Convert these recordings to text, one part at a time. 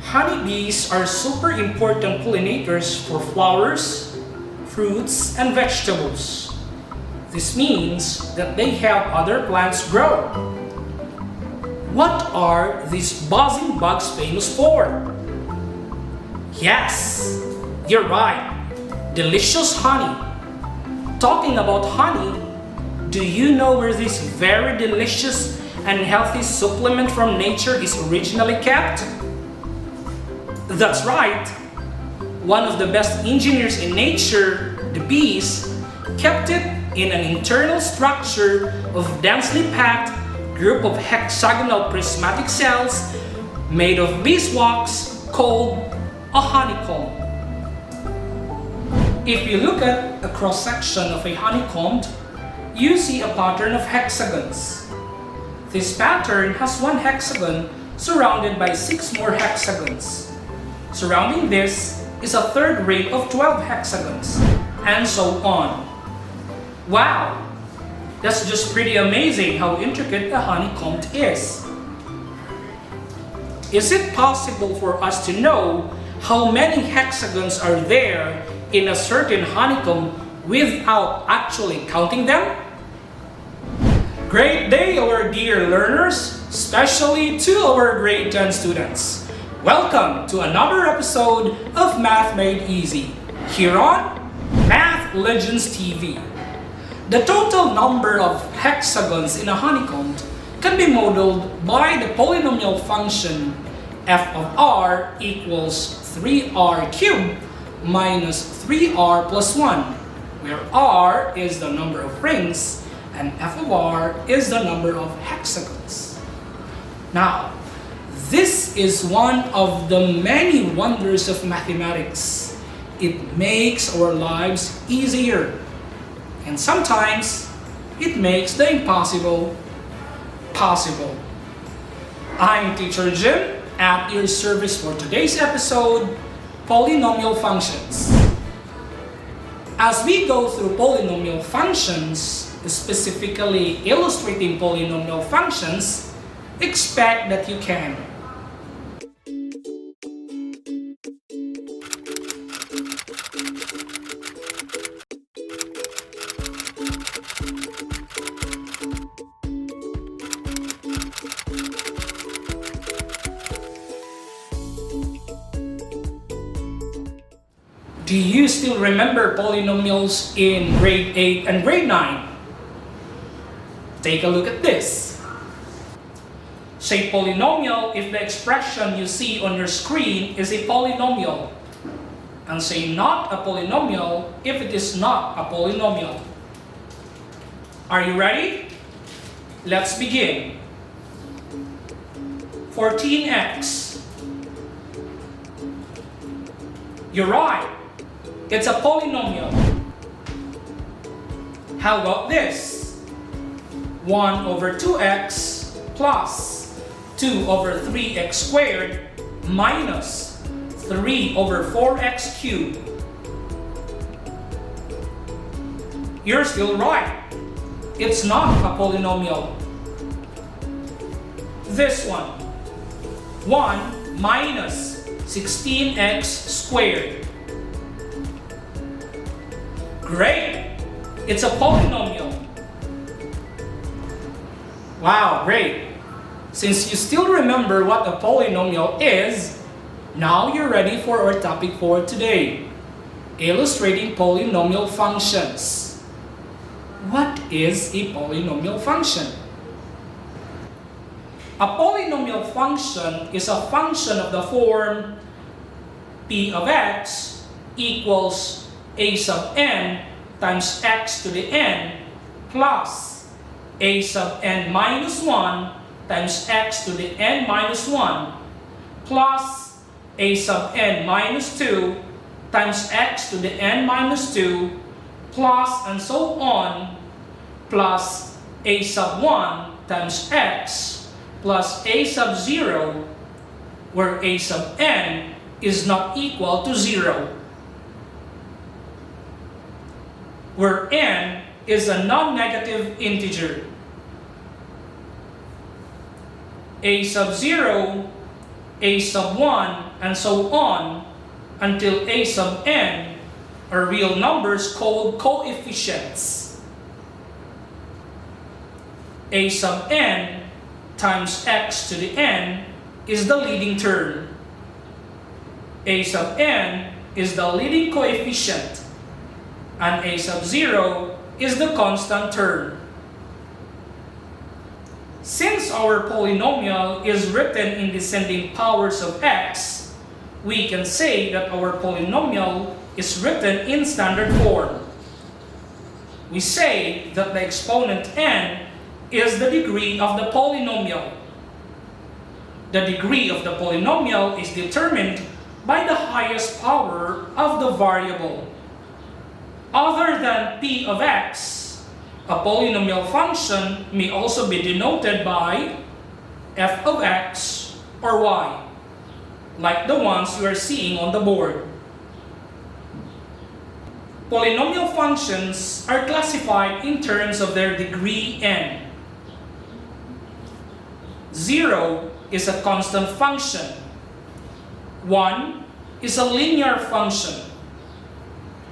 Honeybees are super important pollinators for flowers, fruits, and vegetables. This means that they help other plants grow. What are these buzzing bugs famous for? Yes, you're right. Delicious honey. Talking about honey, do you know where this very delicious and healthy supplement from nature is originally kept? That's right. One of the best engineers in nature, the bees, kept it in an internal structure of densely packed group of hexagonal prismatic cells made of beeswax called a honeycomb. If you look at a cross-section of a honeycomb, you see a pattern of hexagons. This pattern has one hexagon surrounded by 6 more hexagons. Surrounding this is a third ring of 12 hexagons, and so on. Wow! That's just pretty amazing how intricate a honeycomb is. Is it possible for us to know how many hexagons are there in a certain honeycomb without actually counting them? Great day, our dear learners, especially to our grade 10 students. Welcome to another episode of Math Made Easy, here on Math Legends TV. The total number of hexagons in a honeycomb can be modeled by the polynomial function f of r equals 3r cubed minus 3r plus 1, where r is the number of rings and f of r is the number of hexagons. Now, this is one of the many wonders of mathematics. It makes our lives easier. And sometimes, it makes the impossible possible. I'm Teacher Jim at your service for today's episode, Polynomial Functions. As we go through polynomial functions, specifically illustrating polynomial functions, expect that you can. Do you still remember polynomials in grade 8 and grade 9? Take a look at this. Say polynomial if the expression you see on your screen is a polynomial. And say not a polynomial if it is not a polynomial. Are you ready? Let's begin. 14x. You're right. It's a polynomial. How about this? 1 over 2x plus 2 over 3x squared minus 3 over 4x cubed. You're still right. It's not a polynomial. This one. 1 minus 16x squared. Great! It's a polynomial. Wow, great! Since you still remember what a polynomial is, now you're ready for our topic for today, illustrating polynomial functions. What is a polynomial function? A polynomial function is a function of the form p of x equals a sub n times x to the n plus a sub n minus 1 times x to the n minus 1 plus a sub n minus 2 times x to the n minus 2 plus and so on plus a sub 1 times x plus a sub 0 where a sub n is not equal to 0. Where n is a non-negative integer. A sub 0 a sub 1, and so on until a sub n are real numbers called coefficients. A sub n times x to the n is the leading term. A sub n is the leading coefficient, and a sub 0 is the constant term. Since our polynomial is written in descending powers of x, we can say that our polynomial is written in standard form. We say that the exponent n is the degree of the polynomial. The degree of the polynomial is determined by the highest power of the variable. Other than p of x, a polynomial function may also be denoted by f of x or y, like the ones you are seeing on the board. Polynomial functions are classified in terms of their degree n. 0 is a constant function. 1 is a linear function.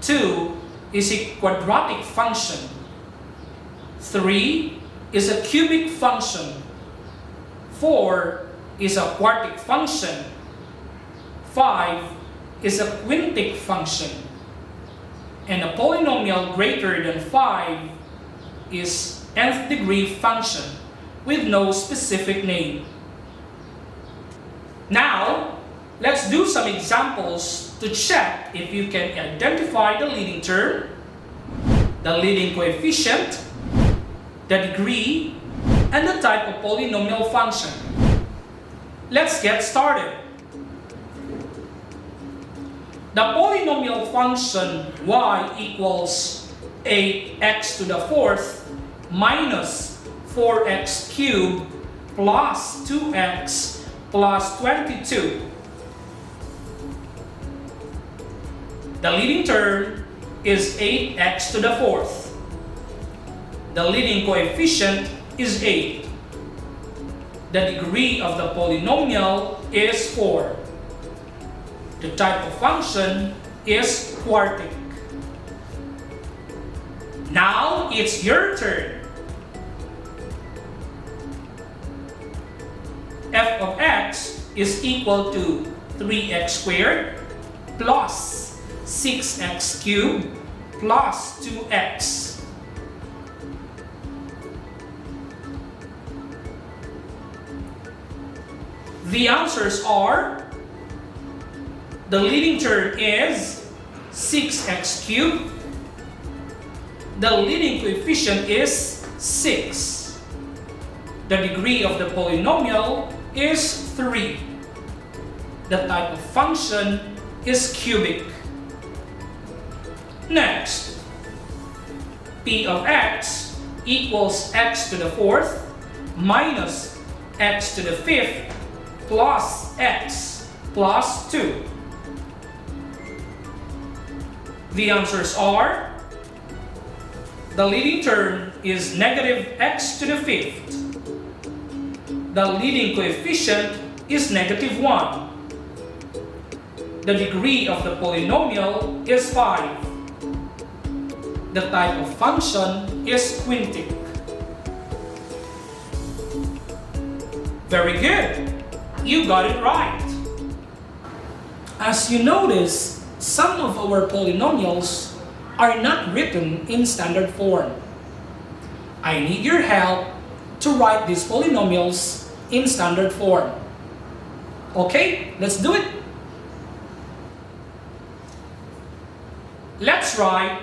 2 is a quadratic function. 3 is a cubic function. 4 is a quartic function. 5 is a quintic function. And a polynomial greater than 5 is nth degree function with no specific name. Now, let's do some examples to check if you can identify the leading term, the leading coefficient, the degree, and the type of polynomial function. Let's get started. The polynomial function y equals 8x to the fourth minus 4x cubed plus 2x plus 22. The leading term is 8x to the fourth. The leading coefficient is 8. The degree of the polynomial is 4. The type of function is quartic. Now it's your turn. F of x is equal to 3x squared plus 6x cubed plus 2x. The answers are: the leading term is 6x cubed. The leading coefficient is 6. The degree of the polynomial is 3. The type of function is cubic. Next, p of x equals x to the fourth minus x to the fifth plus x plus 2. The answers are: the leading term is negative x to the fifth. The leading coefficient is negative 1. The degree of the polynomial is 5. The type of function is quintic. Very good! You got it right! As you notice, some of our polynomials are not written in standard form. I need your help to write these polynomials in standard form. Okay, let's do it. Let's write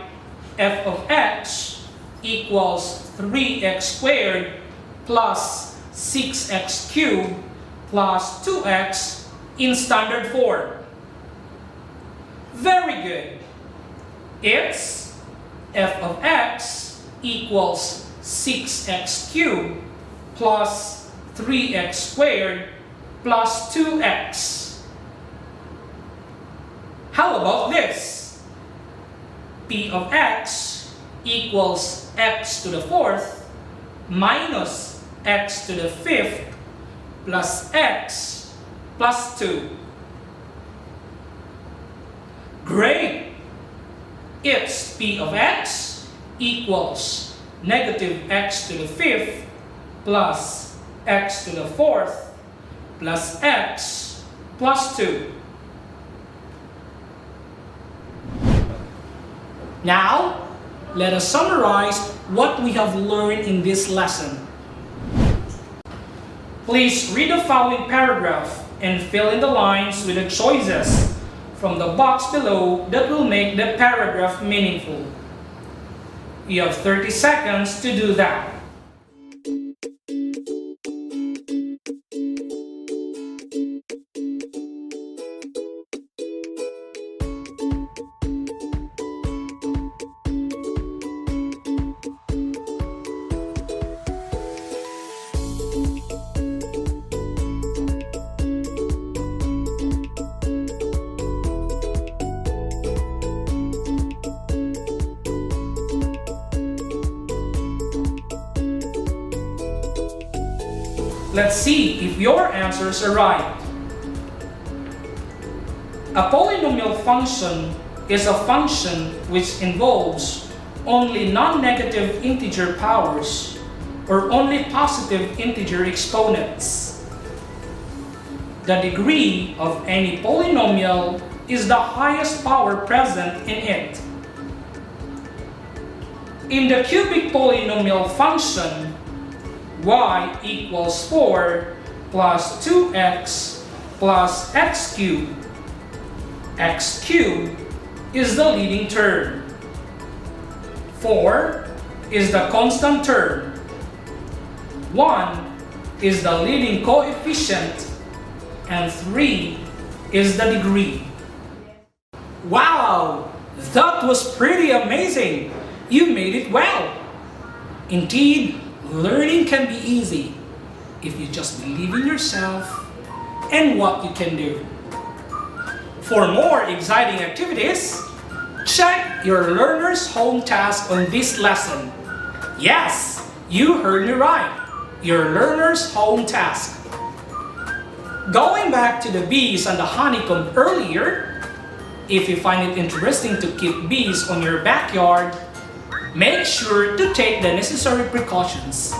f of x equals 3x squared plus 6x cubed plus 2x in standard form. Very good. It's f of x equals 6x cubed plus 3x squared plus 2x. How about this? P of x equals x to the fourth minus x to the fifth plus x plus 2. Great! It's p of x equals negative x to the 5th plus x to the 4th plus x plus 2. Now, let us summarize what we have learned in this lesson. Please read the following paragraph and fill in the lines with the choices from the box below that will make the paragraph meaningful. You have 30 seconds to do that. Let's see if your answers are right. A polynomial function is a function which involves only non-negative integer powers or only positive integer exponents. The degree of any polynomial is the highest power present in it. In the cubic polynomial function, y equals 4 plus 2x plus x cubed. X cubed is the leading term. 4 is the constant term. 1 is the leading coefficient. And 3 is the degree. Wow! That was pretty amazing! You made it well! Indeed, learning can be easy if you just believe in yourself and what you can do. For more exciting activities, check your learner's home task on this lesson. Yes, you heard me right. Your learner's home task. Going back to the bees and the honeycomb earlier, if you find it interesting to keep bees on your backyard, make sure to take the necessary precautions.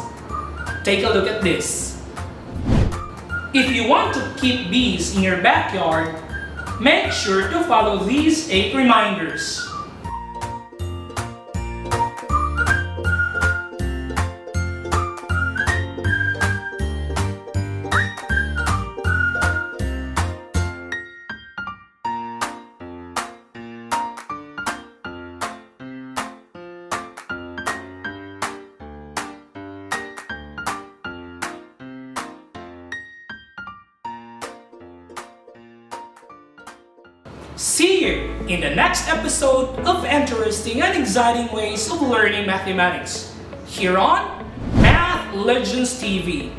Take a look at this. If you want to keep bees in your backyard, make sure to follow these 8 reminders. See you in the next episode of interesting and exciting ways of learning mathematics here on Math Legends TV.